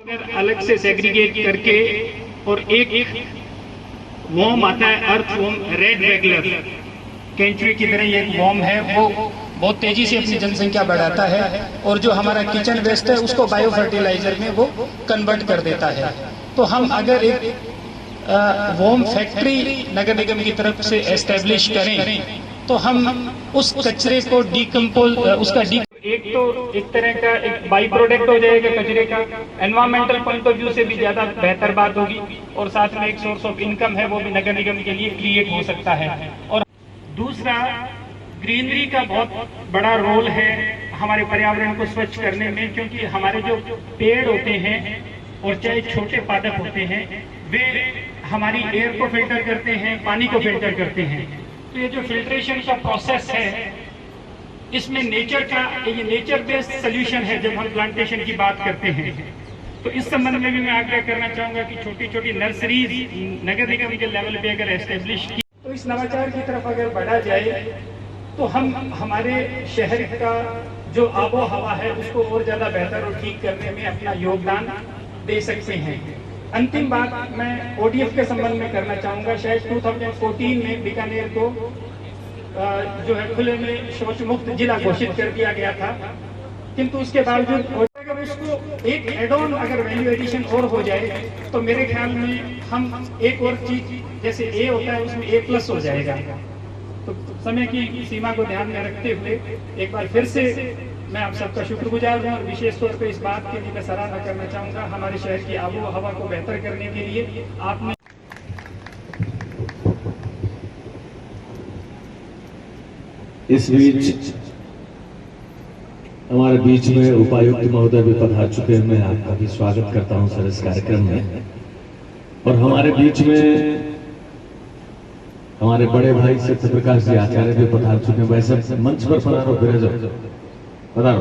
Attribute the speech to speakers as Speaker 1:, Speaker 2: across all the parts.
Speaker 1: अलग से सेग्रीगेट करके और एक वॉर्म आता है, अर्थ वॉर्म रेड रेगुलर केंचुए की तरह ये एक वॉर्म है, वो बहुत तेजी से अपनी जनसंख्या बढ़ाता है और जो हमारा किचन वेस्ट है उसको बायो फर्टिलाइजर में वो कन्वर्ट कर देता है। तो हम अगर एक वॉर्म फैक्ट्री नगर निगम की तरफ से एस्टेब्लिश करें तो हम उस कचरे को डिकम्पोज उसका एक तो एक तरह का एक बाई प्रोडक्ट हो जाएगा कचरे का, एनवायरमेंटल पॉइंट ऑफ व्यू से भी ज्यादा बेहतर बात होगी और साथ में एक सोर्स ऑफ इनकम है वो भी नगर निगम के लिए क्रिएट हो सकता है। और दूसरा, ग्रीनरी का बहुत बड़ा रोल है हमारे पर्यावरण को स्वच्छ करने में, क्योंकि हमारे जो पेड़ होते हैं और चाहे छोटे पादप होते हैं वे हमारी एयर को फिल्टर करते हैं, पानी को फिल्टर करते हैं। तो ये जो फिल्ट्रेशन का प्रोसेस है इसमें नेचर का ये नेचर बेस्ड सोल्यूशन है जब हम प्लांटेशन की बात करते हैं। तो इस संबंध में भी मैं आग्रह करना चाहूंगा कि छोटी छोटी नर्सरीज नगर निगम के लेवल पे अगर एस्टेब्लिश की तो इस नवाचार की तरफ अगर बढ़ा जाए तो हम हमारे शहर का जो आबो हवा है उसको और ज्यादा बेहतर और ठीक करने में अपना योगदान दे सकते हैं। अंतिम बात मैं ODF के संबंध में करना चाहूंगा। शायद 2014 में बीकानेर को जो है खुले में शौच मुक्त जिला घोषित कर दिया गया था, किंतु उसके बावजूद अगर उसको एक एड ऑन अगर वैल्यू एडिशन और हो जाए तो मेरे ख्याल में हम एक और चीज जैसे A होता है उसमें A+ हो जाएगा। तो समय की सीमा को ध्यान में रखते हुए एक बार फिर से मैं आप सबका शुक्रगुजार हूँ और विशेष तौर पे इस बात के लिए मैं सराहना करना चाहूँगा हमारे शहर की आबो हवा को बेहतर करने के लिए आपने
Speaker 2: इस बीच हमारे बीच में उपायुक्त महोदय भी पधार चुके हैं। मैं आपका भी स्वागत करता हूं सर इस कार्यक्रम में। और हमारे बीच में हमारे बड़े भाई सत्यप्रकाश जी आचार्य भी पधार चुके हैं। वैसे मंच पर पधारो, बिराजो, पधारो।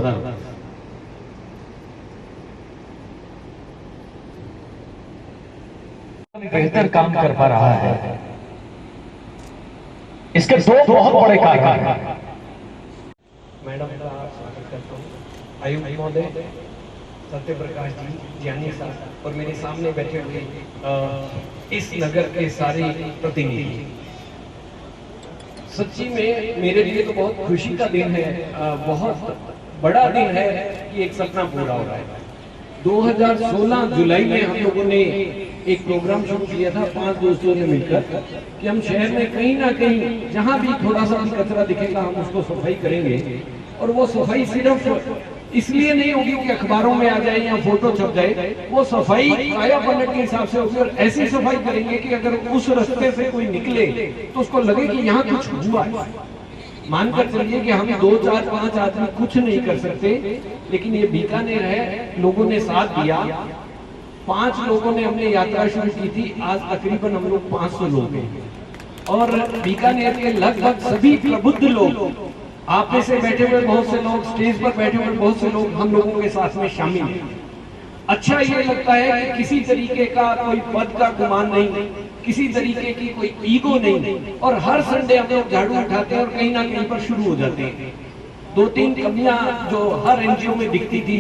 Speaker 3: बेहतर काम कर पा रहा है, इसके दो बहुत बड़े कारण हैं।
Speaker 4: मैडम का स्वागत करता हूँ, आयुक्त महोदय, सत्यप्रकाश जी, ज्ञानी साहब और मेरे सामने बैठे हुए इस नगर के सारे प्रतिनिधि। सच्ची में मेरे लिए तो बहुत खुशी का दिन है, बहुत बड़ा दिन है कि एक सपना पूरा हो रहा है। 2016 जुलाई में हम लोगों ने एक प्रोग्राम शुरू किया था 5 दोस्तों ने मिलकर कि हम शहर में कहीं ना कहीं जहां भी थोड़ा सा भी कचरा दिखेगा हम उसको सफाई करेंगे। और वो सफाई सिर्फ इसलिए नहीं होगी कि अखबारों में आ जाए या फोटो छप जाए, वो सफाई काया पलट के हिसाब से होगी। और ऐसी सफाई करेंगे कि अगर उस रास्ते से कोई निकले तो उसको लगे कि यहाँ कुछ हुआ है। मानकर चलिए कि हम 2, 4, 5 आदमी कुछ नहीं कर सकते, लेकिन ये बीकानेर है, लोगों ने साथ दिया। 5 लोगों ने हमने यात्रा शुरू की थी, आज तकरीबन हम लोग 500 लोग हैं। और बीकानेर के लगभग सभी प्रबुद्ध लोग, आप में से बैठे हुए बहुत से लोग, स्टेज पर बैठे हुए बहुत से लोग हम लोगों के साथ में शामिल हैं। अच्छा ये लगता है कि किसी तरीके का कोई पद का गुमान नहीं, किसी तरीके की कोई ईगो नहीं, और हर संडे हम लोग झाड़ू उठाते हैं और कहीं ना कहीं पर शुरू हो जाते हैं। 2-3 कमियां जो हर NGO में दिखती थी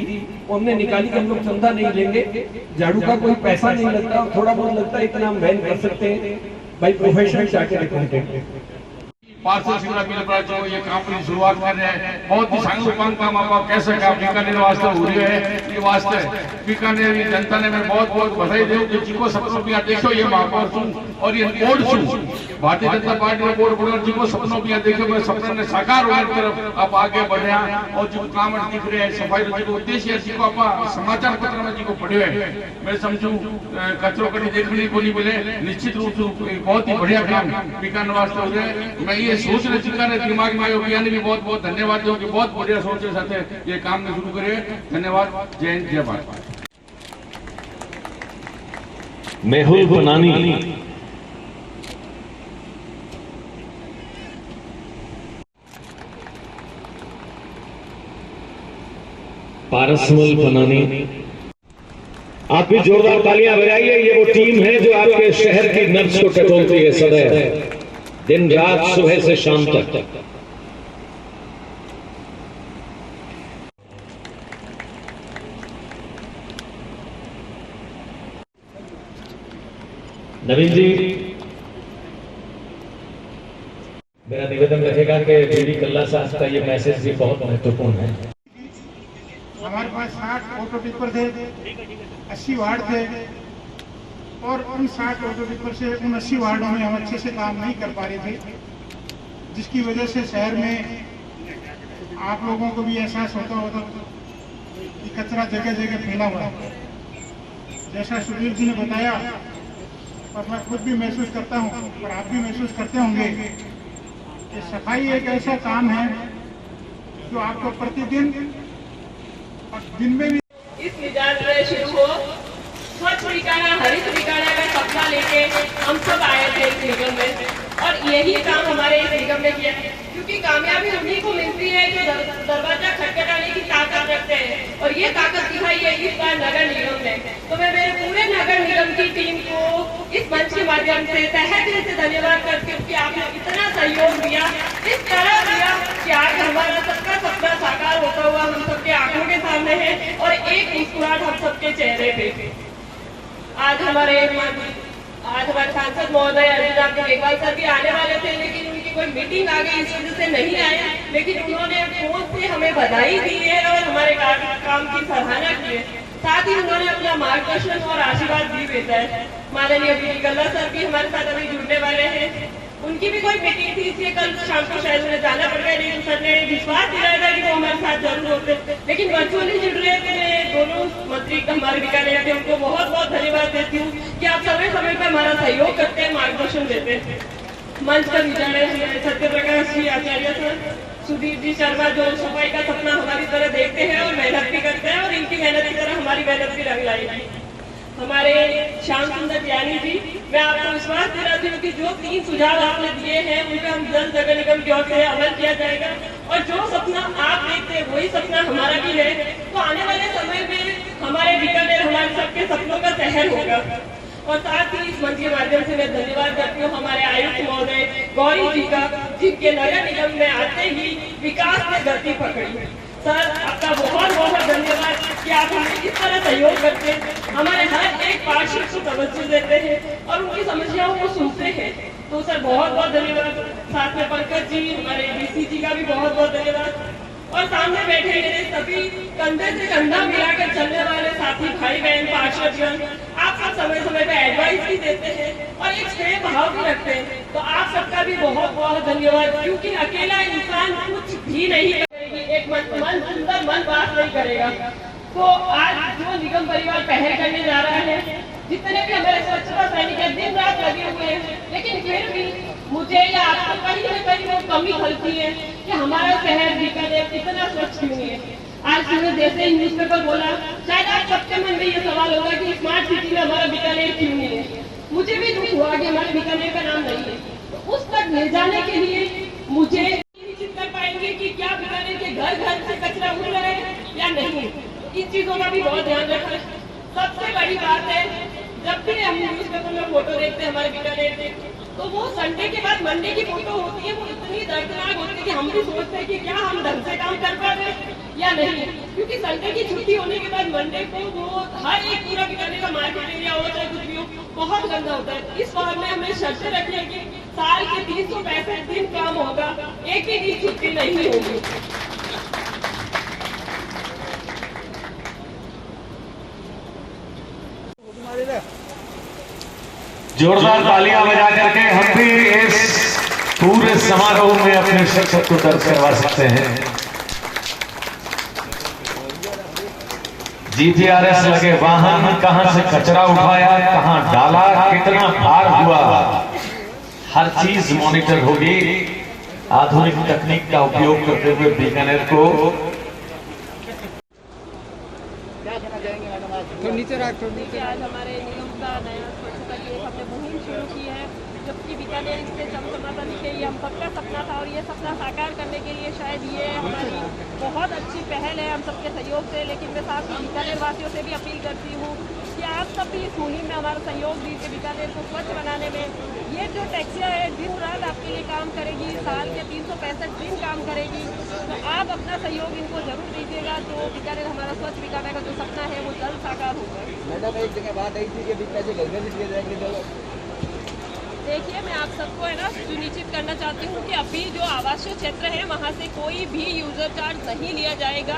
Speaker 4: वो हमने निकाली कि हम लोग चंदा नहीं लेंगे, झाड़ू का कोई पैसा नहीं लगता, थोड़ा बहुत लगता है, इतना हम वहन कर सकते हैं भाई। Professional chartered accountant
Speaker 5: parcel Shimla जो ये काम की शुरुआत कर रहे हैं, बहुत ही सांगू काम आप कैसे का बीकानेर वास्ते हो रही है। ये वास्ते बीकानेर की जनता ने मैं बहुत बहुत बधाई दूं कि जिनको सपनों पिया देखो ये महापौर छू और ये बोर्ड छू भारतीय जनता पार्टी ने बोर्ड बोर्ड जिनको सपनों पिया देखो मैं सपने ने साकार होने की तरफ आप आगे बढ़े हैं। और जो काम दिख रहे हैं सफाई जो उद्देश्य जिनको आप समाचार पत्र में जिनको पढ़े हैं, मैं समझू कचरो कड़ी देखने को नहीं मिले, निश्चित रूप से बहुत ही बढ़िया काम बीकानेर वास्ते हो रहे हैं। मैं ये सोच रहे जिकाने दिमाग में आयो यानी भी बहुत बहुत धन्यवाद दो कि बहुत बढ़िया सोच के साथ ये काम में शुरू करे। धन्यवाद, जय हिंद, जय भारत।
Speaker 2: मेहुल बनानी पारसमल बनानी, आप भी जोरदार तालियां बजाइए। ये वो टीम है जो आपके शहर की नब्ज को टटोलती है सदैव, दिन रात, सुबह से शाम तक। नवीन जी, मेरा निवेदन रहेगा कि बीडी कल्ला साहब का ये मैसेज भी बहुत महत्वपूर्ण है।
Speaker 6: हमारे पास 60 ऑटो टिपर थे, 80 वार्ड थे और उन 60 ऑटो टिपर से उन 80 वार्डों में हम अच्छे से काम नहीं कर पा रहे थे, जिसकी वजह से शहर में आप लोगों को भी एहसास होता होगा कि कचरा जगह जगह फैला हुआ है। जैसा सुधीर जी ने बताया और मैं खुद भी महसूस करता हूँ और आप भी महसूस करते होंगे कि सफाई एक ऐसा काम है जो आपको प्रतिदिन और दिन में भी
Speaker 7: इस मिजाज में शुरू हो। स्वच्छ ठिकाना हरित ठिकाना का सपना लेके हम सब आए थे इस निगम में और यही काम हमारे इस निगम ने किया, क्योंकि कामयाबी उन्हीं को मिलती है जो दरवाजा खटखटाने की ताकत रखते हैं और ये ताकत दिखाई है इस बार नगर निगम ने। तो मैं मेरे पूरे नगर निगम की टीम को इस मंच के माध्यम से तहे दिल से धन्यवाद करती हूँ कि आपने इतना सहयोग दिया, इस तरह दिया कि आज हमारा सबका सपना साकार होता हुआ हम सबके आंखों के सामने है और एक मुस्कुराहट हम सबके चेहरे पे। आज हमारे सांसद महोदय अर्जुन मेघवाल सर भी आने वाले थे, लेकिन उनकी कोई मीटिंग आ गई, इस वजह से नहीं आए, लेकिन उन्होंने फोन से हमें बधाई दी है और हमारे काम की सराहना की है। साथ ही उन्होंने अपना मार्गदर्शन और आशीर्वाद भी भेजा है। माननीय बीडी कल्ला सर भी हमारे साथ अभी जुड़ने वाले हैं, उनकी भी कोई मीटिंग थी इसलिए कल शाम को शायद उन्हें जाना पड़ गया, लेकिन सर ने विश्वास दिलाया था कि वो हमारे साथ जरूर होते, लेकिन वर्चुअली जुड़ रहे थे। दोनों मंत्री हमारे बीकानेर के, उनको बहुत बहुत धन्यवाद देती हूँ कि आप समय समय पर हमारा सहयोग करते हैं, मार्गदर्शन देते हैं। मंच पर विचार हमारे सत्य प्रकाश जी आचार्य सर, सुधीर जी शर्मा जो सफाई का सपना हमारी तरह देखते हैं और मेहनत भी करते हैं और इनकी मेहनत की तरह हमारी मेहनत भी रंग लाएगी। हमारे श्याम सुंदर ज्ञानी जी, मैं आपको विश्वास दिलाती हूँ कि जो 3 सुझाव आपने दिए हैं उन पर हम जल्द नगर निगम की ओर से अमल किया जाएगा और जो सपना आप देखते हैं वही सपना हमारा भी है। तो आने वाले समय में हमारे बीकानेर हमारे सबके सपनों का शहर होगा। और साथ ही इस मंच के माध्यम से मैं धन्यवाद करती हूँ हमारे आयुक्त महोदय गौरी जी का, जिनके नगर निगम में आते ही विकास ने गति पकड़ी। सर आपका बहुत बहुत धन्यवाद कि आप हमें इस तरह सहयोग करते हैं, हमारे हर एक पार्षद को तवज्जो देते हैं और उनकी समस्याओं को सुनते हैं। तो सर बहुत बहुत धन्यवाद। साथ में पंकज जी, हमारे डीसी जी का भी बहुत बहुत धन्यवाद। और सामने बैठे मेरे सभी कंधे से कंधा मिलाकर चलने वाले साथी भाई बहन पार्षदगण, आप सब समय समय पे एडवाइस भी देते हैं और एक स्नेह भाव भी रखते हैं। तो आप सबका भी बहुत बहुत धन्यवाद, क्योंकि अकेला इंसान कुछ भी नहीं करेगी, एक मन सुंदर मन बात नहीं करेगा। तो आज जो निगम परिवार पहल करने जा रहा है, जितने भी हमारे स्वच्छता सैनिक दिन रात लगे हुए हैं, लेकिन फिर भी मुझे या आपको कहीं न कहीं वो कमी खलती है कि हमारा शहर बीकानेर इतना स्वच्छ क्यों नहीं है। आज सुबह जैसे ही न्यूज़पेपर बोला, शायद आप सबके मन में ये सवाल होगा कि स्मार्ट सिटी में हमारा बीकानेर क्यों नहीं है। मुझे भी दुख हुआ कि हमारे बीकानेर का नाम नहीं है। तो उस तक ले जाने के लिए मुझे निश्चित कर पाएंगे कि क्या बीकानेर के घर घर से कचरा उड़ रहा है या नहीं। इन चीजों का भी बहुत ध्यान रखना। सबसे बड़ी बात है, जब भी हम न्यूज़पेपर में फोटो देखते हैं हमारे बीकानेर के, तो वो संडे के बाद मंडे की फोटो होती है, वो इतनी दर्दनाक होती है कि हम भी सोचते हैं कि क्या हम ढंग से काम कर पा रहे हैं या नहीं। क्योंकि संडे की छुट्टी होने के बाद मंडे को वो हर एक पूरा बीकानेर का मार्केट एरिया हो चाहे कुछ भी हो, बहुत गंदा होता है। इस बार में हमें शर्तें रखी है कि साल के 365 दिन काम होगा, एक ही दिन छुट्टी नहीं होगी।
Speaker 2: जोरदार तालियां बजा करके हम भी इस पूरे समारोह में अपने शख्सियत को दर्ज करवा सकते हैं। जीपीआरएस लगे वाहन, कहां से कचरा उठाया, कहां डाला, कितना भार हुआ, हर चीज मॉनिटर होगी। आधुनिक तकनीक का उपयोग करते हुए बीकानेर को
Speaker 7: आज हमारे निगम का नया स्वच्छता की हमने मुहिम शुरू की है, जबकि बीकानेर इससे चमचमाता दिखे, ये हम सबका सपना था और ये सपना साकार करने के लिए शायद ये हमारी बहुत अच्छी पहल है हम सबके सहयोग से। लेकिन मैं साथ ही बीकानेर वासियों से भी अपील करती हूँ कि आप सब भी इस मुहिम में हमारा सहयोग दीजिए बीकानेर को स्वच्छ बनाने में। ये जो टैक्सियाँ है दिन रात आपके लिए काम करेगी, साल के 365 दिन काम करेगी, तो आप अपना सहयोग इनको जरूर दीजिएगा। तो बीकानेर हमारा स्वच्छ बीकानेर का जो सपना है वो जल्द साकार होगा।
Speaker 8: मैडम एक जगह बात आई थी कि बीकानेर घर में लिए जाएंगे,
Speaker 7: देखिए, मैं आप सबको है ना सुनिश्चित करना चाहती हूँ कि अभी जो आवासीय क्षेत्र है वहाँ से कोई भी यूजर चार्ज नहीं लिया जाएगा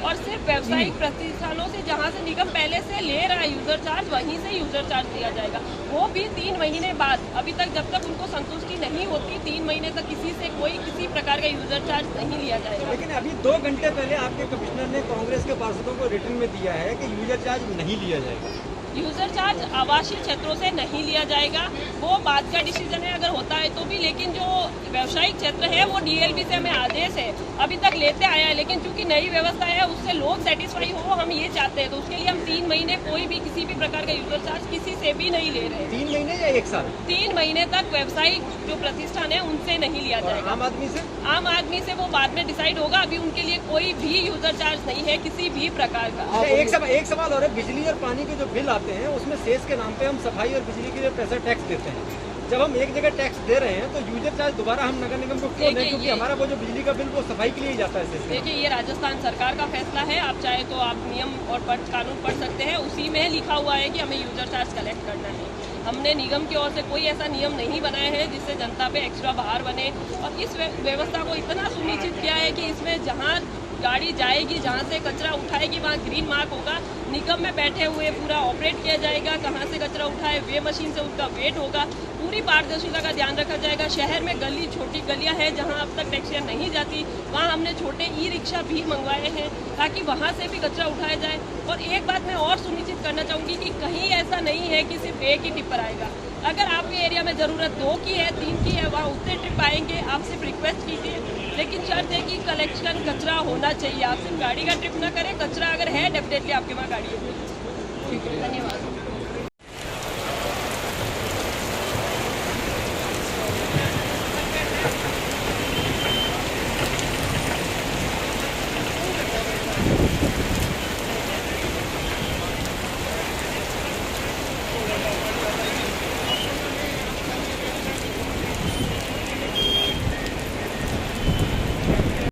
Speaker 7: और सिर्फ व्यावसायिक प्रतिष्ठानों से जहाँ से निगम पहले से ले रहा है यूजर चार्ज, वहीं से यूजर चार्ज दिया जाएगा। वो भी 3 महीने बाद। अभी तक जब तक उनको संतुष्टि नहीं होती 3 महीने तक किसी से कोई किसी प्रकार का यूजर चार्ज नहीं लिया जाएगा।
Speaker 8: लेकिन अभी 2 घंटे पहले आपके कमिश्नर ने कांग्रेस के पार्षदों को रिटर्न में दिया है कि यूजर चार्ज नहीं लिया जाएगा।
Speaker 7: यूजर चार्ज आवासीय क्षेत्रों से नहीं लिया जाएगा, वो बात का डिसीजन है अगर होता है तो भी। लेकिन जो व्यावसायिक क्षेत्र है वो डीएलबी से हमें आदेश है अभी तक लेते आया है, लेकिन चूंकि नई व्यवस्था है उससे लोग सेटिस्फाई हो, हम ये चाहते हैं। तो उसके लिए हम 3 महीने कोई भी किसी भी प्रकार का यूजर चार्ज किसी से भी नहीं ले रहे।
Speaker 8: 3 महीने या 1 साल?
Speaker 7: 3 महीने तक व्यावसायिक जो प्रतिष्ठान है उनसे नहीं लिया जाएगा।
Speaker 8: आम आदमी से?
Speaker 7: आम आदमी से वो बाद में डिसाइड होगा। अभी उनके लिए कोई भी यूजर चार्ज नहीं है किसी भी प्रकार का।
Speaker 8: एक सवाल और है, बिजली और पानी के जो बिल आते हैं उसमें सेस के नाम पे हम सफाई और बिजली के लिए पैसा टैक्स देते हैं। जब हम एक जगह टैक्स दे रहे हैं तो यूजर चार्ज दोबारा हम नगर निगम को क्यों दें? क्योंकि हमारा वो जो बिजली का बिल वो सफाई के लिए ही जाता है।
Speaker 7: देखिए, ये राजस्थान सरकार का फैसला है। आप चाहे तो आप नियम और कानून पढ़ सकते हैं, उसी में लिखा हुआ है कि हमें यूजर चार्ज कलेक्ट करना है। हमने निगम की ओर से कोई ऐसा नियम नहीं बनाया है जिससे जनता पे एक्स्ट्रा भार बने। और इस व्यवस्था को इतना सुनिश्चित किया है कि इसमें जहाँ गाड़ी जाएगी, जहाँ से कचरा उठाएगी वहाँ ग्रीन मार्क होगा। निगम में बैठे हुए पूरा ऑपरेट किया जाएगा, कहाँ से कचरा उठाए वे मशीन से उसका वेट होगा। पूरी पारदर्शिता का ध्यान रखा जाएगा। शहर में गली छोटी गलियाँ हैं जहाँ अब तक टैक्सियाँ नहीं जाती, वहाँ हमने छोटे ई-रिक्शा भी मंगवाए हैं ताकि वहाँ से भी कचरा उठाया जाए। और एक बात मैं और सुनिश्चित करना चाहूँगी कि कहीं ऐसा नहीं है कि सिर्फ एक ही टिप्पर आएगा। अगर आपके एरिया में ज़रूरत 2 की है, 3 की है, वहाँ उससे ट्रिप आएंगे। आप सिर्फ रिक्वेस्ट कीजिए, लेकिन शर्त है कि कलेक्शन कचरा होना चाहिए। आप सिर्फ गाड़ी का ट्रिप ना करें, कचरा अगर है डेफिनेटली आपके वहाँ गाड़ी होगी। ठीक है, धन्यवाद।